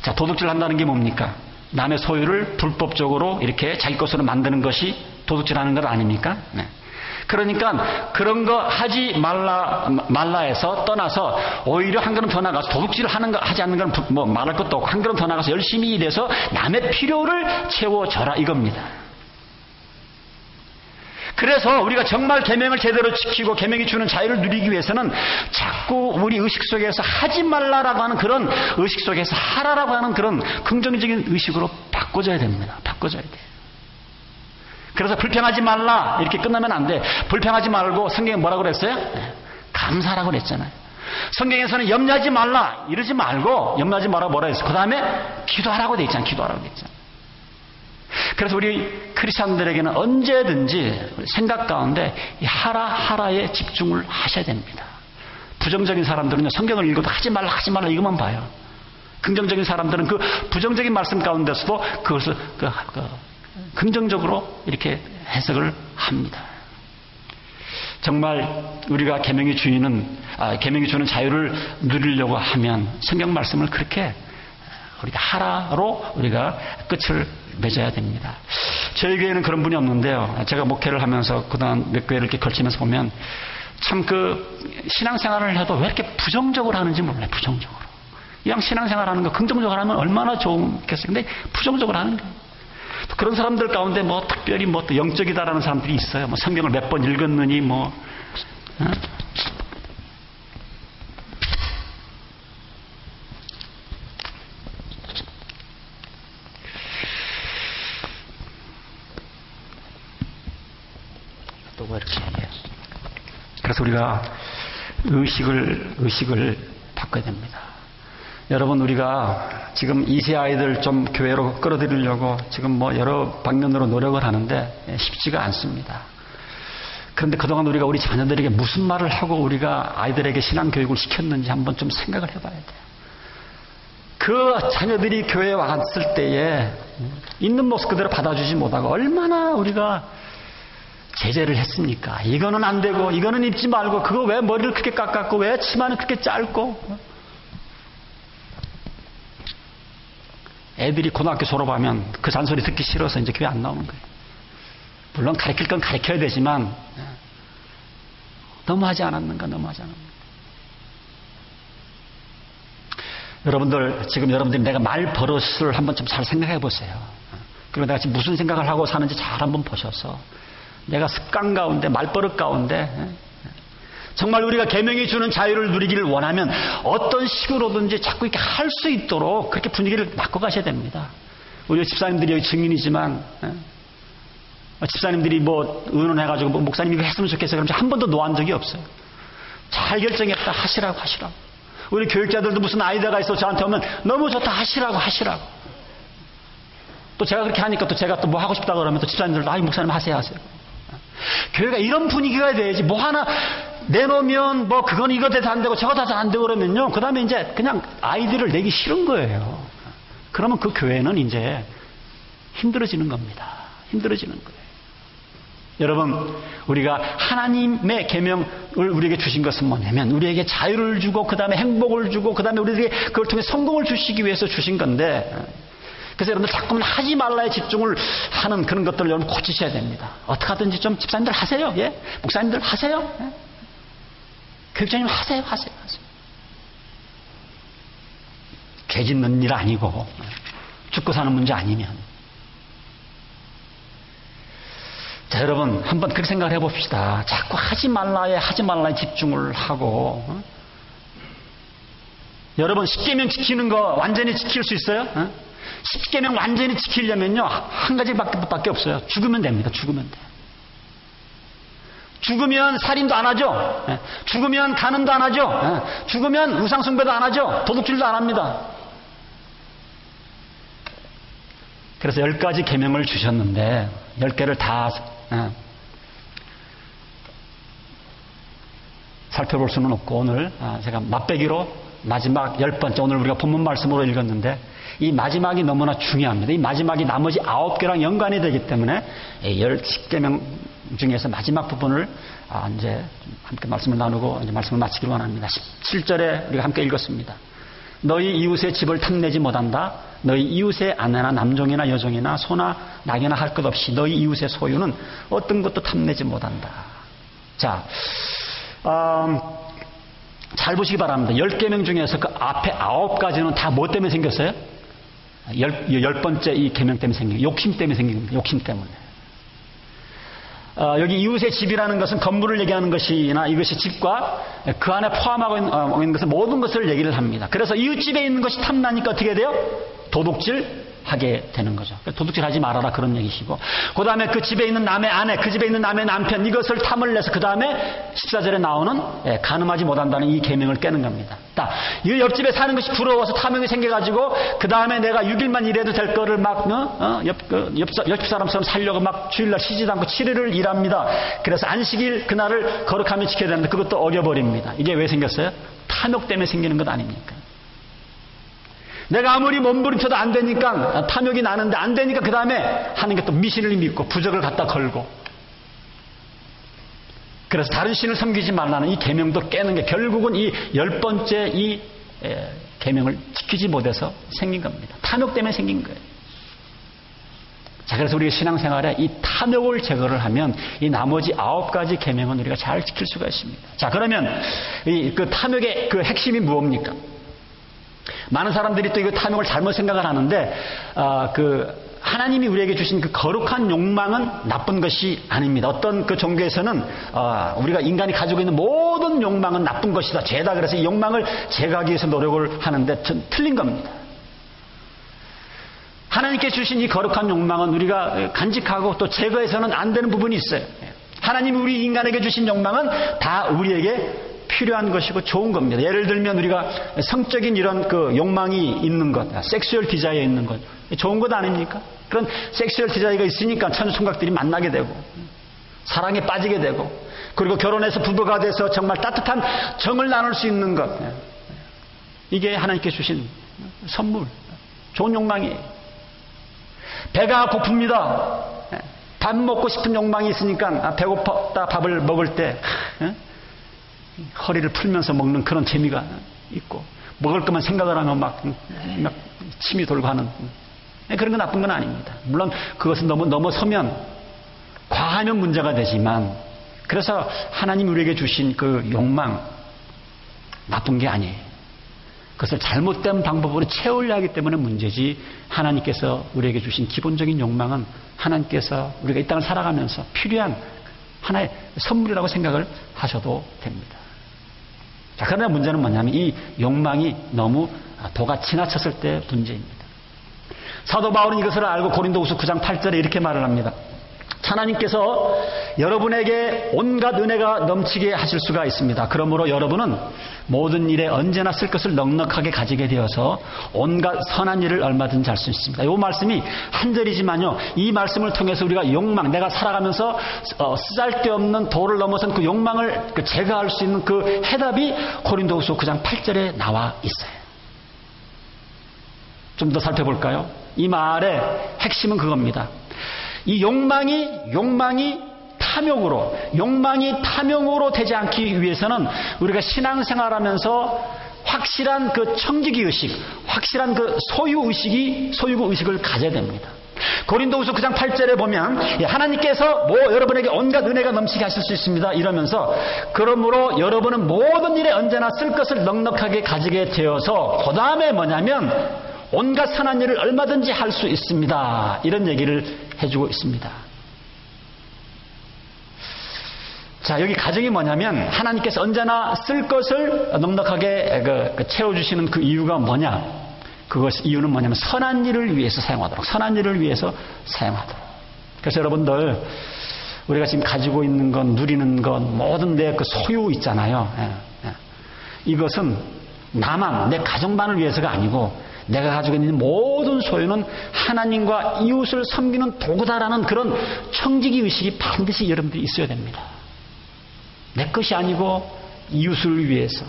자, 도둑질 한다는 게 뭡니까? 남의 소유를 불법적으로 이렇게 자기 것으로 만드는 것이 도둑질하는 것 아닙니까? 네. 그러니까 그런 거 하지 말라에서 떠나서 오히려 한 걸음 더 나가서 도둑질을 하지 않는 건 뭐 말할 것도 없고 한 걸음 더 나가서 열심히 일해서 남의 필요를 채워줘라 이겁니다. 그래서 우리가 정말 계명을 제대로 지키고 계명이 주는 자유를 누리기 위해서는 자꾸 우리 의식 속에서 하지 말라라고 하는 그런 의식 속에서 하라라고 하는 그런 긍정적인 의식으로 바꿔줘야 됩니다. 바꿔줘야 돼요. 그래서 불평하지 말라 이렇게 끝나면 안 돼. 불평하지 말고 성경에 뭐라고 그랬어요? 감사라고 그랬잖아요. 성경에서는 염려하지 말라 이러지 말고 염려하지 말라고 뭐라 했어요? 그 다음에 기도하라고 돼 있잖아요. 기도하라고 돼 있잖아요. 그래서 우리 크리스천들에게는 언제든지 생각 가운데 하라에 집중을 하셔야 됩니다. 부정적인 사람들은요 성경을 읽어도 하지 말라 이것만 봐요. 긍정적인 사람들은 그 부정적인 말씀 가운데서도 그것을 긍정적으로 이렇게 해석을 합니다. 정말 우리가 계명이 주는 자유를 누리려고 하면 성경 말씀을 그렇게 우리가 하라로 우리가 끝을 맺어야 됩니다. 저희 교회는 그런 분이 없는데요. 제가 목회를 하면서 그동안 몇 교회를 이렇게 걸치면서 보면 참 신앙생활을 해도 왜 이렇게 부정적으로 하는지 몰라요. 부정적으로. 그냥 신앙생활하는 거 긍정적으로 하면 얼마나 좋겠어요. 근데 부정적으로 하는 거예요. 그런 사람들 가운데 특별히 또 영적이다라는 사람들이 있어요. 성경을 몇 번 읽었느니 또 왜 이렇게 해요? 그래서 우리가 의식을 바꿔야 됩니다. 여러분 우리가 지금 2세 아이들 좀 교회로 끌어들이려고 지금 여러 방면으로 노력을 하는데 쉽지가 않습니다. 그런데 그동안 우리가 우리 자녀들에게 무슨 말을 하고 우리가 아이들에게 신앙교육을 시켰는지 한번 좀 생각을 해봐야 돼요. 그 자녀들이 교회에 왔을 때에 있는 모습 그대로 받아주지 못하고 얼마나 우리가 제재를 했습니까? 이거는 안 되고 이거는 입지 말고 그거 왜 머리를 그렇게 깎았고 왜 치마는 그렇게 짧고 애들이 고등학교 졸업하면 그 잔소리 듣기 싫어서 이제 교회 안 나오는 거예요. 물론 가르칠 건 가르쳐야 되지만 너무하지 않았는가. 여러분들 지금 여러분들이 내가 말 버릇을 한번 좀 잘 생각해 보세요. 그리고 내가 지금 무슨 생각을 하고 사는지 잘 한번 보셔서 내가 습관 가운데 말버릇 가운데 정말 우리가 계명이 주는 자유를 누리기를 원하면 어떤 식으로든지 자꾸 이렇게 할 수 있도록 그렇게 분위기를 바꿔 가셔야 됩니다. 우리 집사님들이 여기 증인이지만 집사님들이 의논해가지고 목사님이 이거 했으면 좋겠어요. 그럼 한 번도 노한 적이 없어요. 잘 결정했다 하시라고. 우리 교육자들도 무슨 아이디어가 있어 저한테 오면 너무 좋다 하시라고. 또 제가 그렇게 하니까 또 제가 또 뭐 하고 싶다 그러면 또 집사님들도 목사님 하세요. 교회가 이런 분위기가 돼야지 하나 내놓으면 그건 이거 돼서 안 되고 저거 돼서 안 되고 그러면요. 그 다음에 이제 그냥 아이들을 내기 싫은 거예요. 그러면 그 교회는 이제 힘들어지는 겁니다. 힘들어지는 거예요. 여러분 우리가 하나님의 계명을 우리에게 주신 것은 뭐냐면 우리에게 자유를 주고 그 다음에 행복을 주고 그 다음에 우리에게 그걸 통해 성공을 주시기 위해서 주신 건데 그래서 여러분들 자꾸만 하지 말라에 집중을 하는 그런 것들을 여러분 고치셔야 됩니다. 어떻게 하든지 좀 집사님들 하세요. 예? 목사님들 하세요. 예? 교육자님 하세요. 개 짖는 일 아니고 죽고 사는 문제 아니면. 자 여러분 한번 그렇게 생각을 해봅시다. 자꾸 하지 말라에 집중을 하고 여러분 10계명 지키는 거 완전히 지킬 수 있어요? 10계명 완전히 지키려면요 한 가지밖에 없어요. 죽으면 됩니다. 죽으면 돼요. 죽으면 살인도 안 하죠. 죽으면 간음도 안 하죠. 죽으면 우상숭배도 안 하죠. 도둑질도 안 합니다. 그래서 10가지 계명을 주셨는데 10개를 다 살펴볼 수는 없고 오늘 제가 맛배기로 마지막 10번째 오늘 우리가 본문 말씀으로 읽었는데 이 마지막이 너무나 중요합니다. 이 마지막이 나머지 9개랑 연관이 되기 때문에 10계명 중에서 마지막 부분을 이제 함께 말씀을 나누고 이제 말씀을 마치기를 원합니다. 17절에 우리가 함께 읽었습니다. 너희 이웃의 집을 탐내지 못한다. 너희 이웃의 아내나 남종이나 여종이나 소나 낙이나 할 것 없이 너희 이웃의 소유는 어떤 것도 탐내지 못한다. 자, 잘 보시기 바랍니다. 10계명 중에서 그 앞에 9가지는 다 뭐 때문에 생겼어요? 10번째 이 계명 때문에 생긴, 욕심 때문에 생긴 겁니다. 욕심 때문에. 여기 이웃의 집이라는 것은 건물을 얘기하는 것이나 이것이 집과 그 안에 포함하고 있는 것은 모든 것을 얘기를 합니다. 그래서 이웃집에 있는 것이 탐나니까 어떻게 돼요? 도둑질 하게 되는 거죠. 도둑질 하지 말아라 그런 얘기시고, 그 다음에 그 집에 있는 남의 아내, 그 집에 있는 남의 남편, 이것을 탐을 내서 그 다음에 14절에 나오는 간음하지 못한다는 이 계명을 깨는 겁니다. 이 옆집에 사는 것이 부러워서 탐욕이 생겨가지고 그 다음에 내가 6일만 일해도 될 거를 막 옆집 사람처럼 살려고 막 주일날 쉬지도 않고 7일을 일합니다. 그래서 안식일 그날을 거룩하게 지켜야 되는데 그것도 어겨버립니다. 이게 왜 생겼어요? 탐욕 때문에 생기는 것 아닙니까? 내가 아무리 몸부림쳐도 안 되니까, 탐욕이 나는데 안 되니까 그 다음에 하는 게 또 미신을 믿고 부적을 갖다 걸고, 그래서 다른 신을 섬기지 말라는 이 계명도 깨는 게 결국은 이 10번째 이 계명을 지키지 못해서 생긴 겁니다. 탐욕 때문에 생긴 거예요. 자, 그래서 우리가 신앙생활에 이 탐욕을 제거를 하면 이 나머지 9가지 계명은 우리가 잘 지킬 수가 있습니다. 자, 그러면 그 탐욕의 그 핵심이 무엇입니까? 많은 사람들이 또 이거 탐욕을 잘못 생각을 하는데, 하나님이 우리에게 주신 그 거룩한 욕망은 나쁜 것이 아닙니다. 어떤 그 종교에서는, 우리가 인간이 가지고 있는 모든 욕망은 나쁜 것이다, 죄다. 그래서 이 욕망을 제거하기 위해서 노력을 하는데 틀린 겁니다. 하나님께 주신 이 거룩한 욕망은 우리가 간직하고 또 제거해서는 안 되는 부분이 있어요. 하나님이 우리 인간에게 주신 욕망은 다 우리에게 필요한 것이고 좋은 겁니다. 예를 들면 우리가 성적인 이런 그 욕망이 있는 것, 섹슈얼 디자이어 있는 것, 좋은 것 아닙니까? 그런 섹슈얼 디자이어가 있으니까 천수총각들이 만나게 되고 사랑에 빠지게 되고, 그리고 결혼해서 부부가 돼서 정말 따뜻한 정을 나눌 수 있는 것, 이게 하나님께 주신 선물, 좋은 욕망이에요. 배가 고픕니다. 밥 먹고 싶은 욕망이 있으니까 배고팠다 밥을 먹을 때 허리를 풀면서 먹는 그런 재미가 있고, 먹을 것만 생각을 하면 막 침이 돌고 하는 그런 건 나쁜 건 아닙니다. 물론 그것은 넘어서면 과하면 문제가 되지만, 그래서 하나님이 우리에게 주신 그 욕망 나쁜 게 아니에요. 그것을 잘못된 방법으로 채우려 하기 때문에 문제지, 하나님께서 우리에게 주신 기본적인 욕망은 하나님께서 우리가 이 땅을 살아가면서 필요한 하나의 선물이라고 생각을 하셔도 됩니다. 자, 그러나 문제는 뭐냐면 이 욕망이 너무 도가 지나쳤을 때 문제입니다. 사도 바울은 이것을 알고 고린도후서 9장 8절에 이렇게 말을 합니다. 하나님께서 여러분에게 온갖 은혜가 넘치게 하실 수가 있습니다. 그러므로 여러분은 모든 일에 언제나 쓸 것을 넉넉하게 가지게 되어서 온갖 선한 일을 얼마든지 할 수 있습니다. 이 말씀이 한 절이지만요, 이 말씀을 통해서 우리가 욕망, 내가 살아가면서 쓰잘데없는 도를 넘어선 그 욕망을 제거할 수 있는 그 해답이 고린도후서 9장 8절에 나와 있어요. 좀 더 살펴볼까요? 이 말의 핵심은 그겁니다. 이 욕망이 탐욕으로 되지 않기 위해서는 우리가 신앙생활하면서 확실한 그 청지기의식, 확실한 그 소유의식을 가져야 됩니다. 고린도후서 9장 8절에 보면 하나님께서 여러분에게 온갖 은혜가 넘치게 하실 수 있습니다 이러면서, 그러므로 여러분은 모든 일에 언제나 쓸 것을 넉넉하게 가지게 되어서, 그 다음에 뭐냐면 온갖 선한 일을 얼마든지 할 수 있습니다, 이런 얘기를 해주고 있습니다. 자, 여기 가정이 뭐냐면 하나님께서 언제나 쓸 것을 넉넉하게 채워주시는 그 이유가 뭐냐? 이유는 뭐냐면 선한 일을 위해서 사용하도록. 그래서 여러분들, 우리가 지금 가지고 있는 것, 누리는 것, 모든 내 그 소유 있잖아요. 이것은 나만, 내 가정만을 위해서가 아니고 내가 가지고 있는 모든 소유는 하나님과 이웃을 섬기는 도구다라는 그런 청지기 의식이 반드시 여러분들이 있어야 됩니다. 내 것이 아니고 이웃을 위해서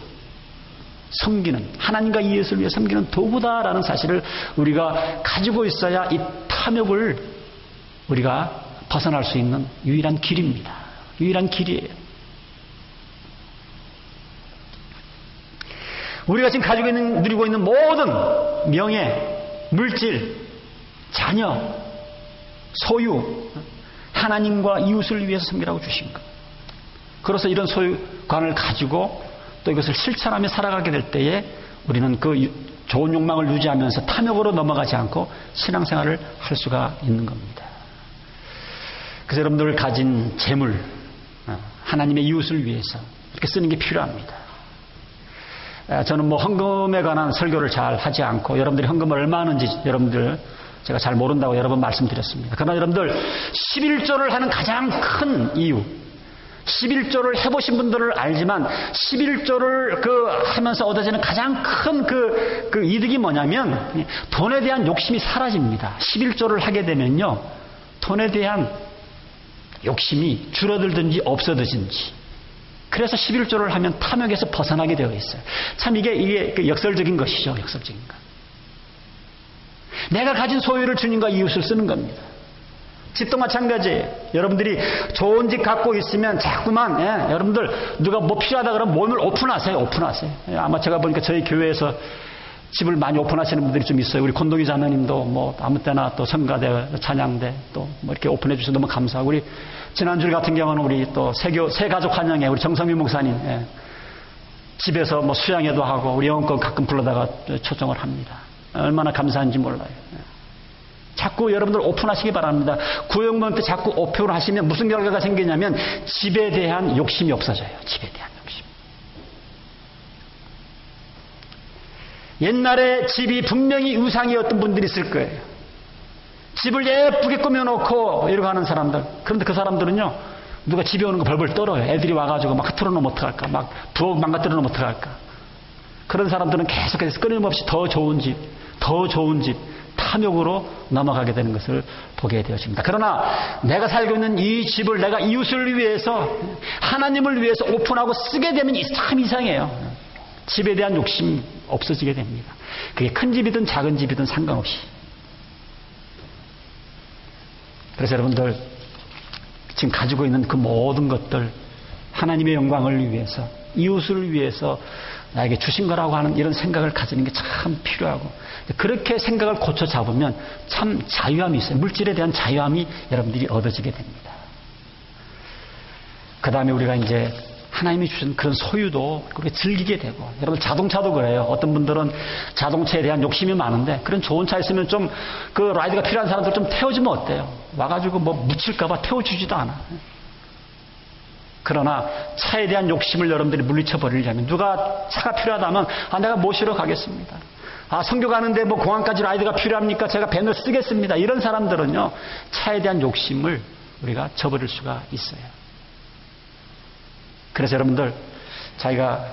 섬기는, 하나님과 이웃을 위해 섬기는 도구다라는 사실을 우리가 가지고 있어야 이 탐욕을 우리가 벗어날 수 있는 유일한 길입니다. 유일한 길이에요. 우리가 지금 누리고 있는 모든 명예, 물질, 자녀, 소유, 하나님과 이웃을 위해서 섬기라고 주신 것. 그래서 이런 소유관을 가지고 또 이것을 실천하며 살아가게 될 때에 우리는 그 좋은 욕망을 유지하면서 탐욕으로 넘어가지 않고 신앙생활을 할 수가 있는 겁니다. 그래서 여러분들 가진 재물, 하나님의 이웃을 위해서 이렇게 쓰는 게 필요합니다. 저는 뭐 헌금에 관한 설교를 잘 하지 않고 여러분들이 헌금을 얼마 하는지 여러분들 제가 잘 모른다고 여러 번 말씀드렸습니다. 그러나 여러분들 11조를 하는 가장 큰 이유, 11조를 해보신 분들은 알지만 11조를 하면서 얻어지는 가장 큰 그 이득이 뭐냐면 돈에 대한 욕심이 사라집니다. 11조를 하게 되면요, 돈에 대한 욕심이 줄어들든지 없어지든지. 그래서 11조를 하면 탐욕에서 벗어나게 되어 있어요. 참 이게 그 역설적인 것이죠. 역설적인 것. 내가 가진 소유를 주님과 이웃을 쓰는 겁니다. 집도 마찬가지예요. 여러분들이 좋은 집 갖고 있으면 자꾸만 여러분들 누가 뭐 필요하다 그러면 몸을 오픈하세요. 오픈하세요. 아마 제가 보니까 저희 교회에서 집을 많이 오픈하시는 분들이 좀 있어요. 우리 권동희 자매님도 뭐 아무 때나 또 성가대, 찬양대 또 뭐 이렇게 오픈해 주셔서 너무 감사하고, 우리 지난주 같은 경우는 우리 또 새가족 환영회 우리 정성민 목사님 집에서 뭐 수양회도 하고 우리 영혼권 가끔 불러다가 초청을 합니다. 얼마나 감사한지 몰라요. 자꾸 여러분들 오픈하시기 바랍니다. 구역문 때 자꾸 오픈하시면 무슨 결과가 생기냐면 집에 대한 욕심이 없어져요. 집에 대한 욕심. 옛날에 집이 분명히 우상이었던 분들이 있을 거예요. 집을 예쁘게 꾸며놓고 이러고 하는 사람들. 그런데 그 사람들은요, 누가 집에 오는 거 벌벌 떨어요. 애들이 와가지고 막 흐트러놓으면 어떡할까, 막 부엌 망가뜨려 놓으면 어떡할까. 그런 사람들은 계속해서 끊임없이 더 좋은 집, 더 좋은 집, 탐욕으로 넘어가게 되는 것을 보게 되어집니다. 그러나 내가 살고 있는 이 집을 내가 이웃을 위해서, 하나님을 위해서 오픈하고 쓰게 되면 참 이상해요. 집에 대한 욕심이 없어지게 됩니다. 그게 큰 집이든 작은 집이든 상관없이. 그래서 여러분들 지금 가지고 있는 그 모든 것들 하나님의 영광을 위해서, 이웃을 위해서 나에게 주신 거라고 하는 이런 생각을 가지는 게 참 필요하고, 그렇게 생각을 고쳐 잡으면 참 자유함이 있어요. 물질에 대한 자유함이 여러분들이 얻어지게 됩니다. 그 다음에 우리가 이제 하나님이 주신 그런 소유도 그렇게 즐기게 되고, 여러분 자동차도 그래요. 어떤 분들은 자동차에 대한 욕심이 많은데 그런 좋은 차 있으면 좀 그 라이드가 필요한 사람들 좀 태워주면 어때요? 와가지고 뭐 묻힐까봐 태워주지도 않아. 그러나 차에 대한 욕심을 여러분들이 물리쳐 버리려면, 누가 차가 필요하다면 내가 모시러 가겠습니다. 선교 가는데 뭐 공항까지 라이드가 필요합니까? 제가 밴을 쓰겠습니다. 이런 사람들은요, 차에 대한 욕심을 우리가 저버릴 수가 있어요. 그래서 여러분들, 자기가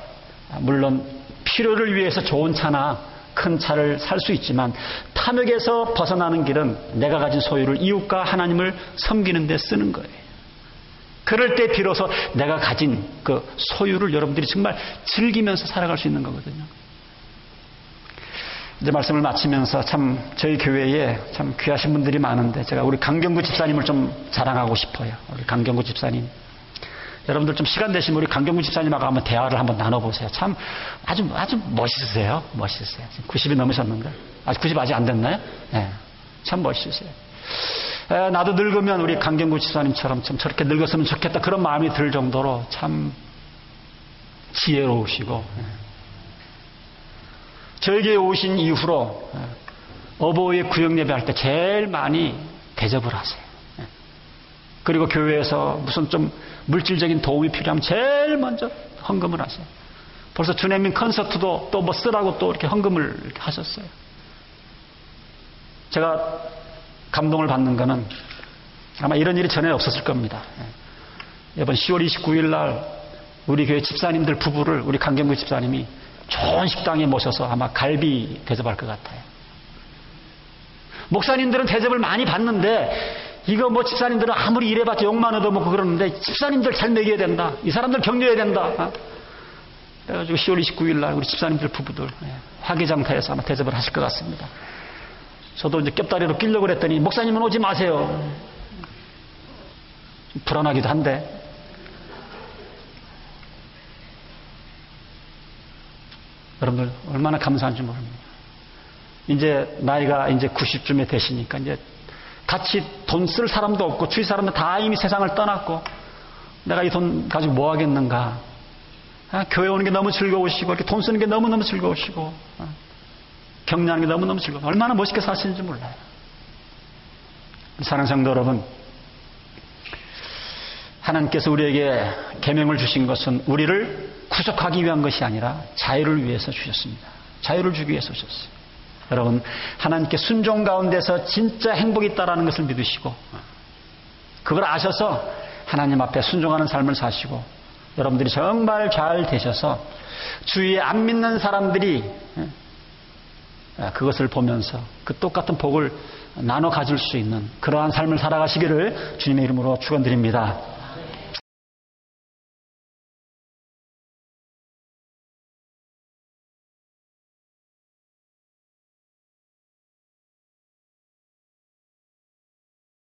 물론 필요를 위해서 좋은 차나 큰 차를 살 수 있지만 탐욕에서 벗어나는 길은 내가 가진 소유를 이웃과 하나님을 섬기는 데 쓰는 거예요. 그럴 때 비로소 내가 가진 그 소유를 여러분들이 정말 즐기면서 살아갈 수 있는 거거든요. 이제 말씀을 마치면서 참 저희 교회에 참 귀하신 분들이 많은데 제가 우리 강경구 집사님을 좀 자랑하고 싶어요. 우리 강경구 집사님. 여러분들 좀 시간 되시면 우리 강경구 집사님하고 한번 대화를 한번 나눠보세요. 참 아주 멋있으세요. 멋있으세요. 90이 넘으셨는데. 아직 90 아직 안 됐나요? 네. 참 멋있으세요. 나도 늙으면 우리 강경구 집사님처럼 참 저렇게 늙었으면 좋겠다, 그런 마음이 들 정도로 참 지혜로우시고, 저에게 오신 이후로 어버이의 구역 예배할 때 제일 많이 대접을 하세요. 그리고 교회에서 무슨 좀 물질적인 도움이 필요하면 제일 먼저 헌금을 하세요. 벌써 주내민 콘서트도 또 뭐 쓰라고 또 이렇게 헌금을 이렇게 하셨어요. 제가 감동을 받는 거는 아마 이런 일이 전에 없었을 겁니다. 이번 10월 29일 날 우리 교회 집사님들 부부를 우리 강경구 집사님이 좋은 식당에 모셔서 아마 갈비 대접할 것 같아요. 목사님들은 대접을 많이 받는데 이거 뭐 집사님들은 아무리 일해봤자 욕만 얻어먹고 그러는데 집사님들 잘 먹여야 된다. 이 사람들 격려해야 된다. 그래가지고 10월 29일 날 우리 집사님들 부부들 화개장터에서 아마 대접을 하실 것 같습니다. 저도 이제 겹다리로 끼려고 그랬더니 목사님은 오지 마세요. 불안하기도 한데. 여러분들 얼마나 감사한지 모릅니다. 이제 나이가 이제 90쯤에 되시니까 이제 같이 돈 쓸 사람도 없고 주위 사람들 다 이미 세상을 떠났고 내가 이 돈 가지고 뭐 하겠는가. 교회 오는 게 너무 즐거우시고 이렇게 돈 쓰는 게 너무너무 즐거우시고 격려하는 게 너무너무 즐거워. 얼마나 멋있게 사시는지 몰라요. 사랑하는 성도 여러분, 하나님께서 우리에게 계명을 주신 것은 우리를 구속하기 위한 것이 아니라 자유를 위해서 주셨습니다. 자유를 주기 위해서 주셨어요. 여러분, 하나님께 순종 가운데서 진짜 행복이 있다라는 것을 믿으시고 그걸 아셔서 하나님 앞에 순종하는 삶을 사시고 여러분들이 정말 잘 되셔서 주위에 안 믿는 사람들이 그것을 보면서 그 똑같은 복을 나눠 가질 수 있는 그러한 삶을 살아가시기를 주님의 이름으로 축원드립니다.